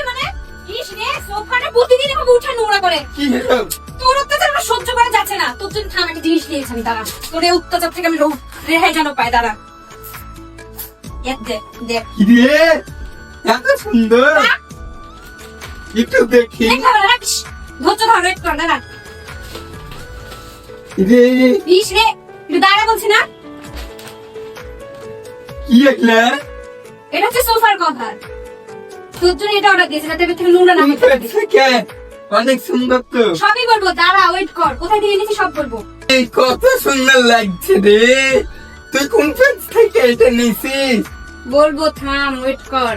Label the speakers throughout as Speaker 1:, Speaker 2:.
Speaker 1: মানে ইস রে, সোফাটা প্রতিদিন এভাবে উঠে নোংরা করে।
Speaker 2: কি হলো?
Speaker 1: তোর অত্যাচার আমার সহ্য করা যাচ্ছে না। তোর জন্য থাম, একটা জিনিস নিয়েছি আমি, দাঁড়া। তোর এই অত্যাচার থেকে আমি রেহাই যেন পাই, দাঁড়া। দেখ দেখ
Speaker 2: কি রে, এত সুন্দর, একটু দেখি।
Speaker 1: দেখ বাবা, রাখিস। ধৈর্য ধর, ওয়েট কর, দাঁড়া।
Speaker 2: রে
Speaker 1: ইস রে, একটু দাঁড়া বলছি না।
Speaker 2: কি এগুলা?
Speaker 1: এটা হচ্ছে সোফার কভার। তোর জন্য এটা অর্ডার দিয়েছি, যাতে এর থেকে নোংরা না হতে পারে।
Speaker 2: থেকে অনেক সুন্দর তো।
Speaker 1: সবই বলবো, দাঁড়া, ওয়েট কর। কোথায় দিয়ে এনেছি সব বলবো।
Speaker 2: এই কত সুন্দর লাগছে রে। তুই কোন পেজ থেকে এটা নিছিস?
Speaker 1: বলবো, থাম, ওয়েট কর।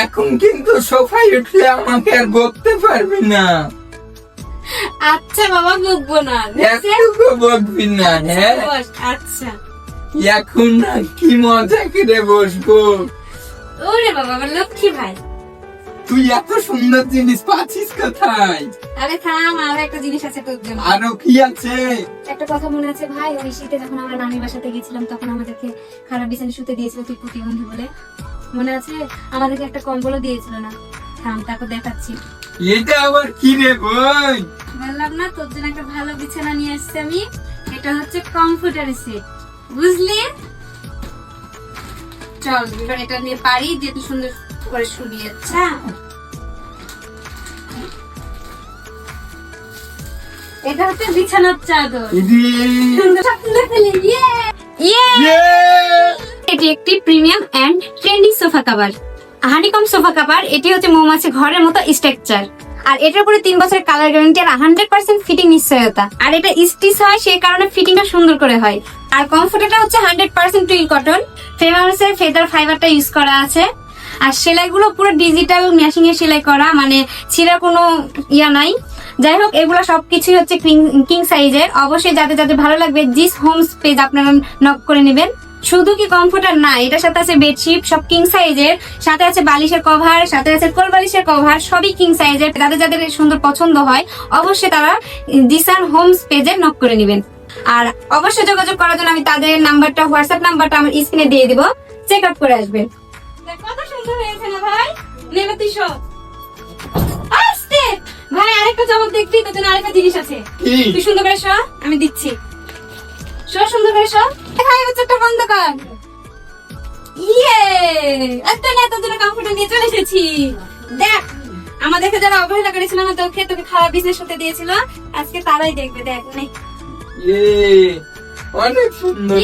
Speaker 2: এখন কিন্তু সোফায় উঠলে আমাকে আর বকতে পারবি না।
Speaker 1: আচ্ছা বাবা, বকবো না।
Speaker 2: একটুকু বকবি না। হ্যাঁ,
Speaker 1: বস, আচ্ছা।
Speaker 2: এখন না কি মজা করে বসবো।
Speaker 1: ওরে বাবা, আমার লক্ষ্মী ভাই।
Speaker 2: তুই এত সুন্দর জিনিস পাচ্ছিস কোথায়?
Speaker 1: আরে থাম, আর একটা জিনিস আছে তোর জন্য।
Speaker 2: আরো কি আছে?
Speaker 1: একটা কথা মনে আছে ভাই, ওই শীতে যখন আমরা নানির বাসাতে গেছিলাম, তখন আমাদেরকে খারাপ বিছানে শুতে দিয়েছিল তুই প্রতিবন্ধী বলে, মনে আছে? আমাদেরকে একটা কম্বলও দিয়েছিল না। থাম, তারপর দেখাচ্ছি।
Speaker 2: এটা আবার কি রে বই?
Speaker 1: বললাম না, তোর জন্য একটা ভালো বিছানা নিয়ে আসছি আমি। এটা হচ্ছে কমফোর্টার সেট, বুঝলি? চল এবার এটা নিয়ে পারি, যে তুই সুন্দর করে শুবি। আচ্ছা, এটা হচ্ছে বিছানার চাদর। এটি একটি premium and trendy sofa cover, honeycomb sofa cover. এটি হচ্ছে মৌমাছি ঘরের মতো স্ট্রাকচার, আর এটার উপরে 3 বছরের কালার গ্যারান্টি আর 100% ফিটিং নিশ্চয়তা। আর এটা স্টিচ হয়, সেই কারণে ফিটিংটা সুন্দর করে হয়। আর কমফোর্টটা হচ্ছে 100% টুইল কটন, ফেমাসের ফেদার ফাইবারটা ইউজ করা আছে। আর সেলাইগুলো পুরো ডিজিটাল মেশিং এ সেলাই করা, মানে ছিঁড়ার কোনো ইয়া নাই। যাই হোক, এগুলো সবকিছুই হচ্ছে কিং সাইজের। অবশ্যই যাদের যাদের ভালো লাগবে, জিস হোমস পেজ আপনারা নক করে নেবেন। শুধু কি কমফোর্টার না, এটার সাথে আছে বেডশিট, সব কিং সাইজের, সাথে আছে বালিশের কভার, সাথে আছে কোল বালিশের কভার, সবই কিং সাইজের। যাদের যাদের সুন্দর পছন্দ হয়, অবশ্যই তারা জিসান হোমস পেজে নক করে নেবেন। আর অবশ্যই যোগাযোগ করার জন্য আমি তাদের নাম্বারটা, হোয়াটসঅ্যাপ নাম্বারটা আমার স্ক্রিনে দিয়ে দিব, চেক আউট করে আসবেন। কত সুন্দর হয়েছে না ভাই? নেবে তুই সব। আস্তে ভাই, আরেকটা চমক দেখবি, তোর জন্য আরেকটা জিনিস আছে। তুই সুন্দর করে শো, আমি দিচ্ছি। শো, সুন্দর করে শো। ভাই, উচ্চটা বন্ধ কর। ইয়ে, এত না, তোর জন্য কমফোর্টার নিয়ে চলে এসেছি। দেখ, আমাদেরকে যারা অবহেলা করেছিল না, তোকে খারাপ বিজনেস হতে দিয়েছিল, আজকে তারাই দেখবে। দেখ, নে।
Speaker 2: অনেক সুন্দর।